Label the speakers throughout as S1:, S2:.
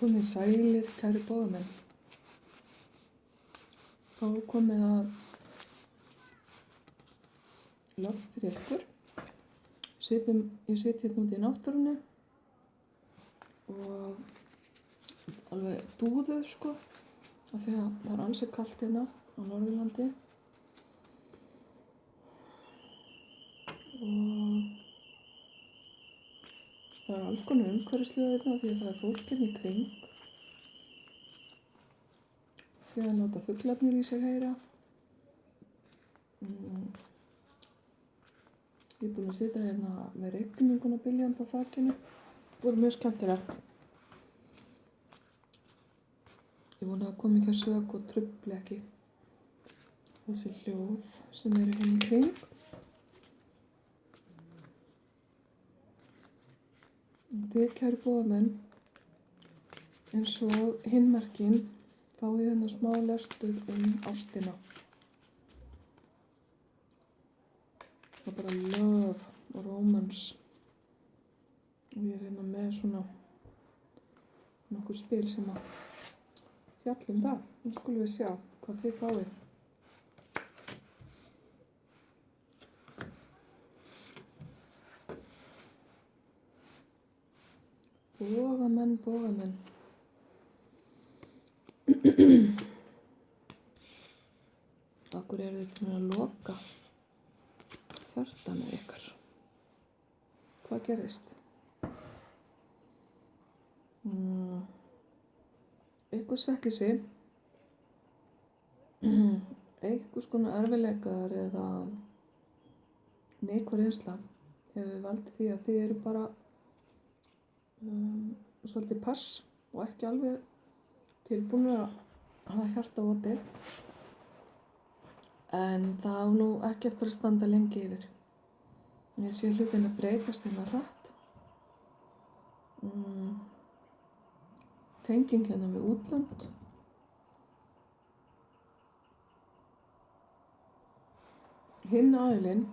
S1: Komið sælir, kæru bóðamenn. Þá er komið að lögn fyrir ykkur. Ég sit hérna út í náttúrunni og alveg dúðuð sko, af því að það er ansi kalt hérna á Norðurlandi. Og það er alls konar umhverfishljóð hérna því að það er fólk hérna í kring. Síðan láta fuglarnir í sig heyra. Ég er búin að sitja hérna með rigninguna byljandi á þakinu. Það voru mjög skemmtilegt. Ég vona að komi ekki að sök og trufli ekki þessi hljóð sem eru hérna í kring. Þið, kæru bóðamenn, eins og hinn merkin, fáið hérna smá lestur ástina. Það er bara love og romance. Og ég er hérna með svona nokkur spil sem að fjalla það. Nú skulum við sjá hvað þið fáið. Bógamenn. Akkur eru þið búin að loka hjartanu ykkar? Hvað gerðist? Eitthvað svekkleysi, eitthvað skona erfiðleikar eða neikvæð reynsla hefur valdið því að þið eru bara svolítið pass og ekki alveg tilbúinir að hafa hjarta opið. En það á nú ekki eftir að standa lengi yfir. Ég sé hlutin að breytast hérna hratt. Tenging hérna við útlönd. Hinn aðilinn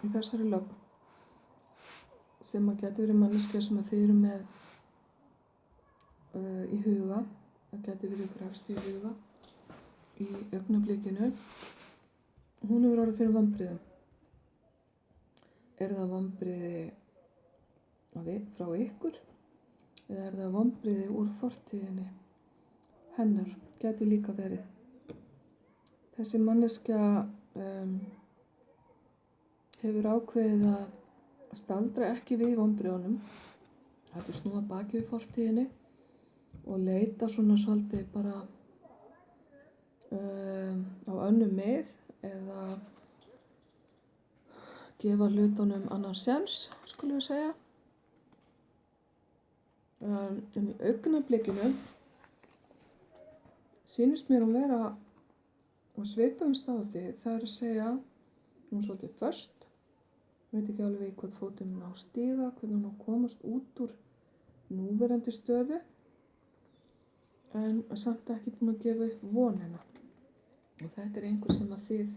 S1: í þessari lögn sem að geti verið manneskja sem að þið eru með í huga, það geti verið ykkur efst í huga í augnablikinu. Hún hefur orðið fyrir vonbrigðum. Er það vonbrigði frá ykkur eða er það vonbrigði úr fortíðinni hennar? Geti líka verið. Þessi manneskja hefur ákveðið að staldra ekki við vonbrigðunum, heldur snúa baki við fortíðinni og leita svona svolítið bara á önnur mið eða gefa hlutunum annan séns, skulum við segja. En í augnablikinu sýnist mér hún vera á svipuðum stað það er að segja hún er svolítið föst. Veit ekki alveg í hvað fótinn hún á að stíga, hvernig hún á að komast út úr núverandi stöðu, en samt ekki búin að gefa upp vonina. Og þetta er einhver sem að þið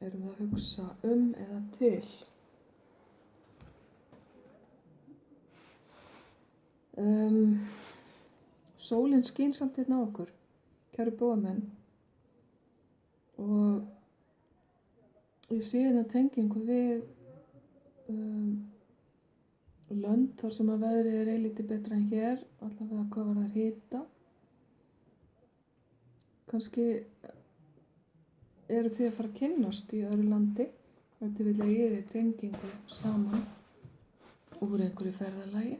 S1: eruð að hugsa eða til. Sólin skín samt hérna á okkur, kæru bóðamenn, og ég sé hérna tengingu við lönd þar sem að veðrið er eilítið betra en hér, allavega hvað var það hita. Kannski eru þið að fara að kynnast í öðru landi, þetta vil að ég tengingu saman úr einhverju ferðalagi,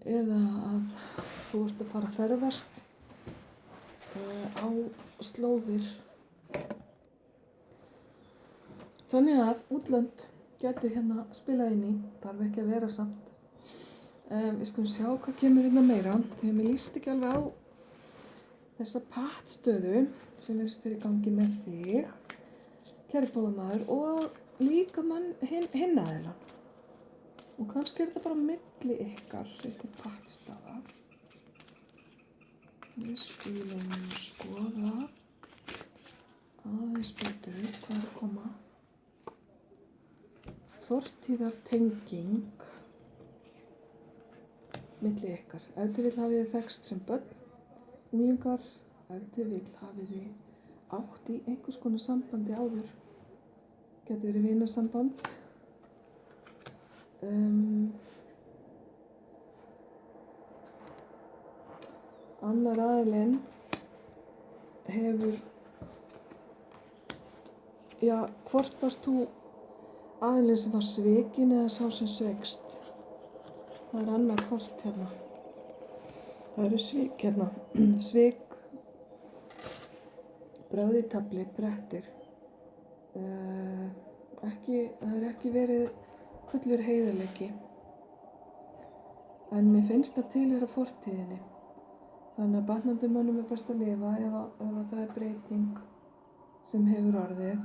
S1: eða að þú ert að fara að ferðast á slóðir. Þannig að útlönd getur hérna spilað inn í, þarf ekki að vera samt. Við skulum sjá hvað kemur hérna meira, þegar mér líst ekki alveg á þessa pattstöðu sem virðist verið í gangi með þig, kæri bóðamaður, og líka hinn aðilann. Og kannski er þetta bara milli ykkar, eitthvað pattstaða. Við skulum skoða aðeins betur hvað er að koma. Fortíðartenging milli ykkar. Ef til vill hafið þið þekkst sem börn, unglingar, ef til vill hafið þið átt í einhvers konar sambandi áður. Getur verið vinasamband. Annar aðilinn hefur, hvort varst þú aðilinn sem var svikinn eða sá sem sveikst? Það er annar kort hérna. Það eru svik hérna. Svik, brögð í tafli, brettir. Það er ekki verið fullur heiðarleiki. En mér finnst það tilheyra fortíðinni. Þannig að batnandi mönnum er best að lifa ef það er breyting sem hefur orðið.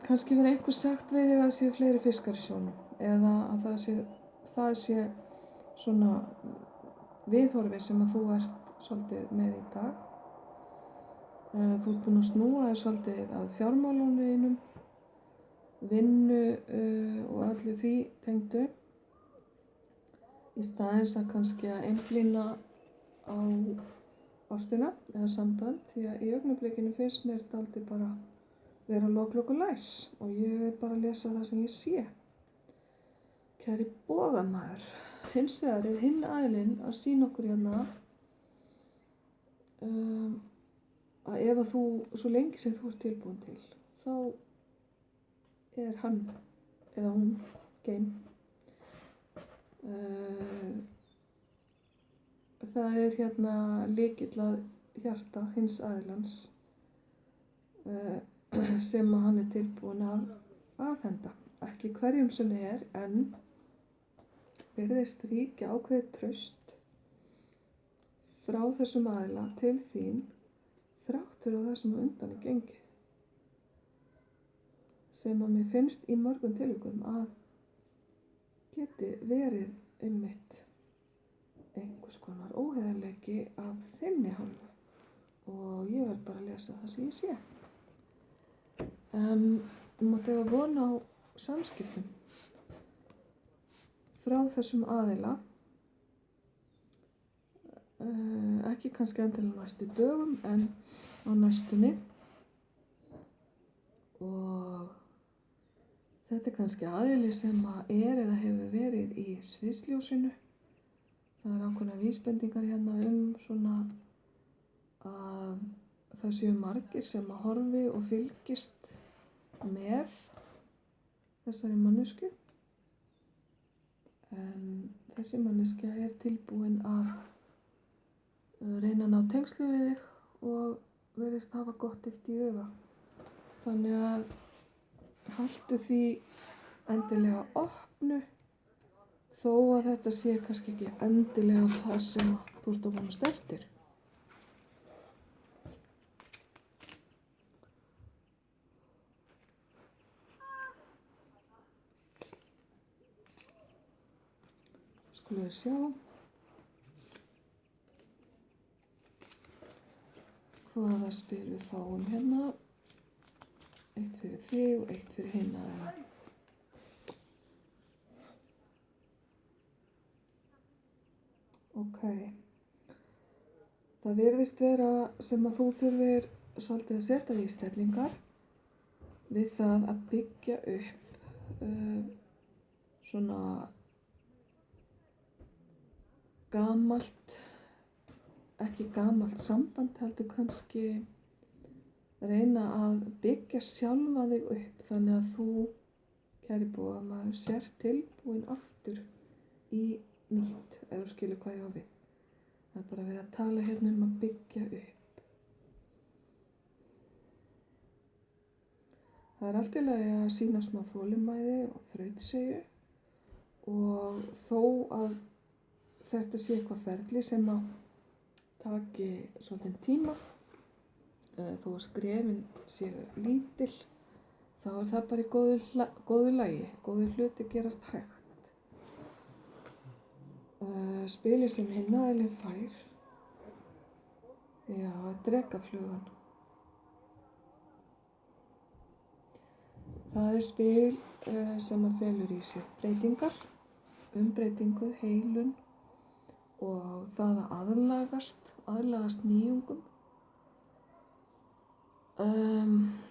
S1: Kannski verið einhver sagt við þig að það séu fleiri fiskar í sjónum eða að það sé svona viðhorfi sem að þú ert svolítið með í dag. Þú ert búin að snúa þér svolítið að fjármálunum, vinnu og öllu því tengdu. Í staðins að kannski að einblína á ástina eða samband, því að í augnablikinu finnst mér dálítið bara vera lokk og læs og ég er bara að lesa það sem ég sé. Kæri bogamaður, hins vegar er hinn aðilinn að sýna okkur hérna að ef að þú, svo lengi sem þú ert tilbúin til, þá er hann eða hún geim. Það er hérna lykill að hjarta hins aðilans sem að hann er tilbúin að afhenda. Ekki hverjum sem er, en virðist ríkja ákveðið traust frá þessum aðila til þín þrátt fyrir það sem á undan er gengið. Sem að mér finnst í mörgum tilvikum að geti verið einmitt einhvers konar óheiðarleiki af þinni hálfu og ég verð bara að lesa það sem ég sé. Mátti eiga von á samskiptum frá þessum aðila, ekki kannski endilega næstu dögum en á næstunni, og þetta er kannski aðili sem að er eða hefur verið í sviðsljósinu. Það er ákveðnar vísbendingar hérna svona að það séu margir sem að horfi og fylgist með þessari manneskju. En þessi manneskja er tilbúin að reyna að ná tengslu við þig og verðist hafa gott eitt í huga. Þannig að haltu því endilega opnu þó að þetta sé kannski ekki endilega það sem þú ert að vonast eftir. Skulum við sjá hvaða spil við fáum hérna. Eitt fyrir þig og eitt fyrir hinn aðeina. Ok. Það virðist vera sem að þú þurfir svolítið að setja því í stellingar við það að byggja upp svona ekki gamalt samband, heldur kannski reyna að byggja sjálfa þig upp þannig að þú, kæri bogamaður, sért tilbúin aftur í nýtt, ef þú skilur hvað ég á við. Það er bara verið að tala hérna að byggja upp. Það er allt í lagi að sýna smá þolinmæði og þrautseigju og þó að þetta sé eitthvað ferli sem að taki svolítinn tíma, þó að skrefin séu lítil, þá er það bara í góðu lagi, góðu hluti gerast hægt. Spilið sem hinn aðilinn fær, drekaflugan. Það er spil sem að felur í sér breytingar umbreytingu, heilun og það að aðlagast nýjungum.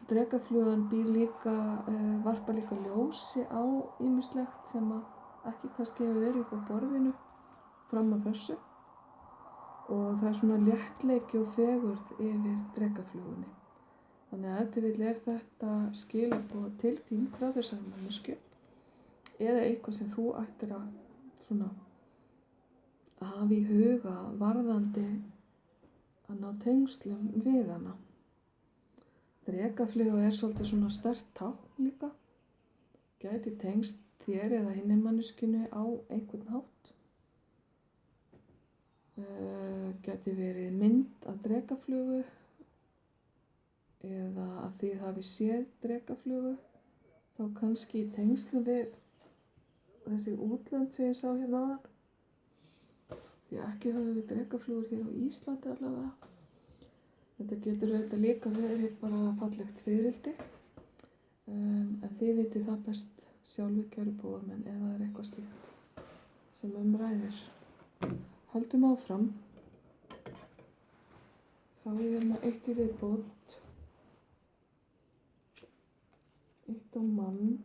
S1: Drekaflugan varpar líka ljósi á ýmislegt sem að ekki kannski hefur verið upp á borðinu fram að þessu og það er svona léttleiki og fegurð yfir drekaflugunni. Þannig að ef til vill þetta skilaboð til þín frá þessari manneskju eða eitthvað sem þú ættir að svona hafa í huga varðandi að ná tengslum við hana. Drekafluga er svolítið svona sterkt tákn líka. Gæti tengst þér eða hinni manneskjunni á einhvern hátt. Gæti verið mynd af drekaflugu eða að þið hafi séð drekaflugu. Þá kannski í tengslum við þessi útlönd sem ég sá hérna áðan. Því ekki höfum við drekaflugur hér á Íslandi allavega. Þetta getur auðvitað líka verið bara fallegt fiðrildi. En þið vitið það best sjálfur kæru bóðamenn ef það er eitthvað slíkt sem ræðir. Höldum áfram. Þá er hérna eitt í viðbót. Eitt á mann.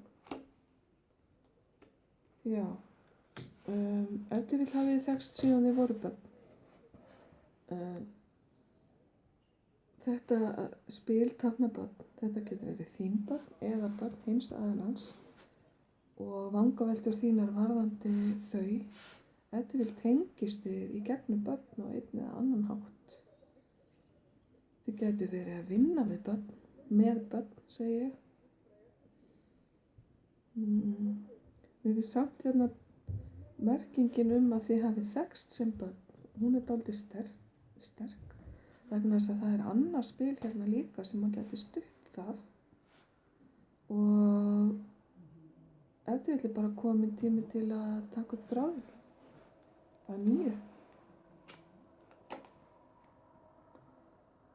S1: Já. Ef þið vill hafið þekkst síðan þið voru börn. Þetta spil táknar börn. Þetta getur verið þín börn eða börn hins aðilans og vangaveltur þínar varðandi þau. Ef þið vill tengist þið í gegnum börn á einn eða annan hátt. Þið getur verið að vinna við börn, með börn, segi ég. Mér finnst samt hérna merkingin að þið hafið þekkst sem börn. Hún er dálítið sterk. Vegna þess að það er annað spil hérna líka sem að geti stutt það og ef þið ætli bara komin tími til að taka upp þráðinn að nýju.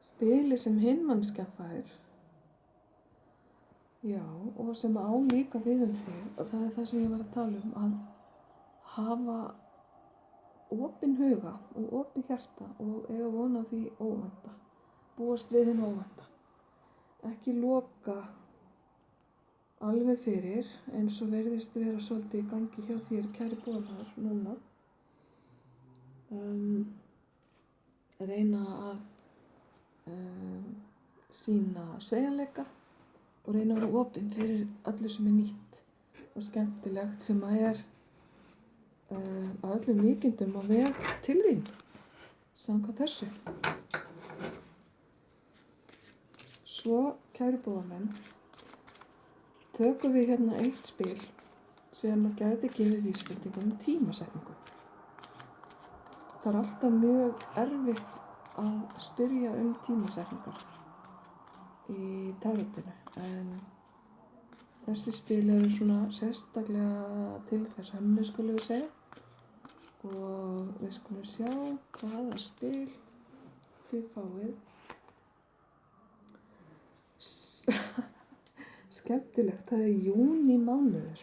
S1: Spili sem hinn manneskja fær, já, og sem á líka við þig og það er það sem ég var að tala að hafa opinn huga og opið hjarta og eiga von á því óvænta, búast við hinn óvænta. Ekki loka alveg fyrir eins og virðist vera svolítið í gangi hjá þér, kæri bóðamaður, núna. Reyna að sýna sveigjanleika og reyna að vera opinn fyrir öllu sem er nýtt og skemmtilegt sem að er að öllum líkindum á veg til þín samkvæmt þessu. Svo, kæru bóðamenn, tökum við hérna eitt spil sem gæti gefið vísbendingum tímasetningu. Það er alltaf mjög erfitt að spyrja tímasetningar í tarotinu en þessi spil eru svona sérstaklega til þess hönnun skulum við segja. Og við skulum sjá hvaða spil þið fáið. Skemmtilegt, það er júní mánuður.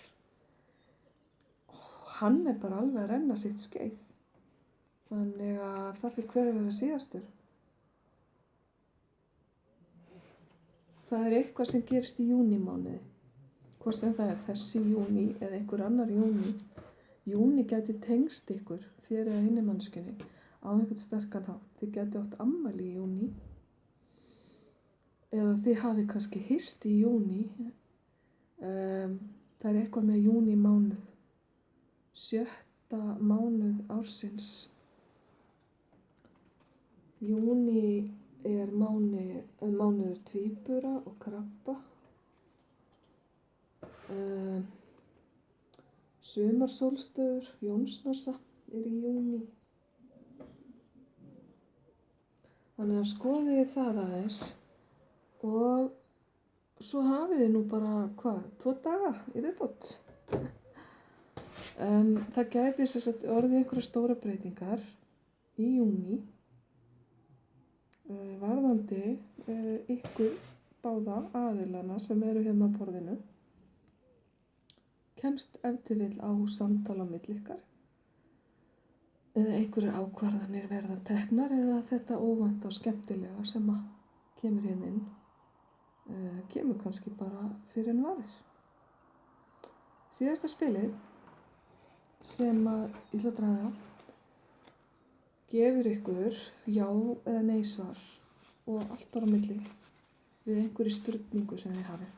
S1: Hann er bara alveg að renna sitt skeið. Þannig að það fyrir hver að vera síðastur. Það er eitthvað sem gerist í júní mánuði. Hvort sem það er þessi júní eða einhver annar júní. Júní gæti tengst ykkur, þér eða hinni manneskjunni, á einhvern sterkan hátt. Þið gæti átt afmæli í júní. Eða þið hafi kannski hist í júní. Það er eitthvað með júní mánuð. 7. mánuð ársins. Júní er mánuður tvíbura og krabba. Sumarsólstöður Jónsmessa er í júní. Þannig að skoðið þið það aðeins og svo hafið þið nú bara, 2 daga í viðbót. Það gæti orðið einhverja stóra breytingar í júní varðandi ykkur báða aðilana sem eru hérna á borðinu. kemst ef til vill á samtal á milli ykkar eða einhverjar ákvarðanir verða teknar eða þetta óvænt og skemmtilega sem að kemur hérna inn kemur kannski bara fyrir en varir. Síðasta spilið sem að ég ætla að draga gefur ykkur já eða nei svar og allt á milli við einhverju spurningu sem þið hafið.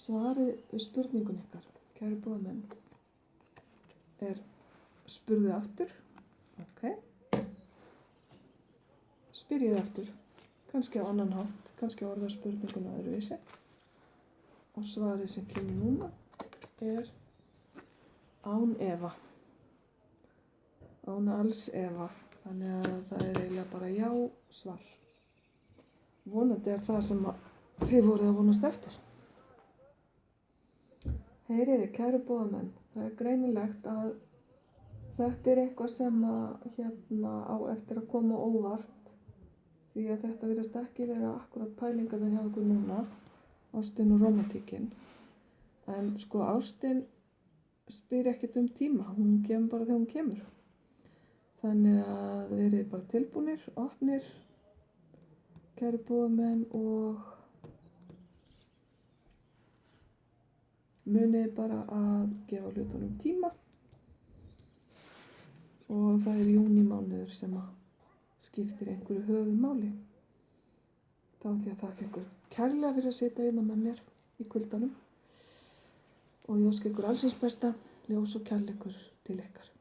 S1: Svarið við spurningun ykkar, kæru boðamenn, spurðu aftur, ok, spyrjið aftur, kannski á annan hátt, kannski orða spurninguna öðruvísi og svarið sem kemur núna án efa, án alls efa, þannig að það eiginlega bara já svar. Vonandi það sem þið voruð að vonast eftir. Heyriði, kæru boðamenn, það greinilegt að þetta eitthvað sem á eftir að koma óvart því að þetta virðist ekki vera akkurat pælingarnir hjá okkur núna, ástin og rómantíkin. En sko ástin spyr ekkert tíma, hún kemur bara þegar hún kemur. Þannig að verið bara tilbúnir, opnir, kæru boðamenn og munið bara að gefa hlutunum tíma og það júnímánuður sem að skiptir einhverju höfuðmáli. Þá ætla ég að þakka ykkur kærlega fyrir að sitja hérna með mér í kuldanum og ég óska ykkur allsins besta, ljós og kærleikur til ykkar.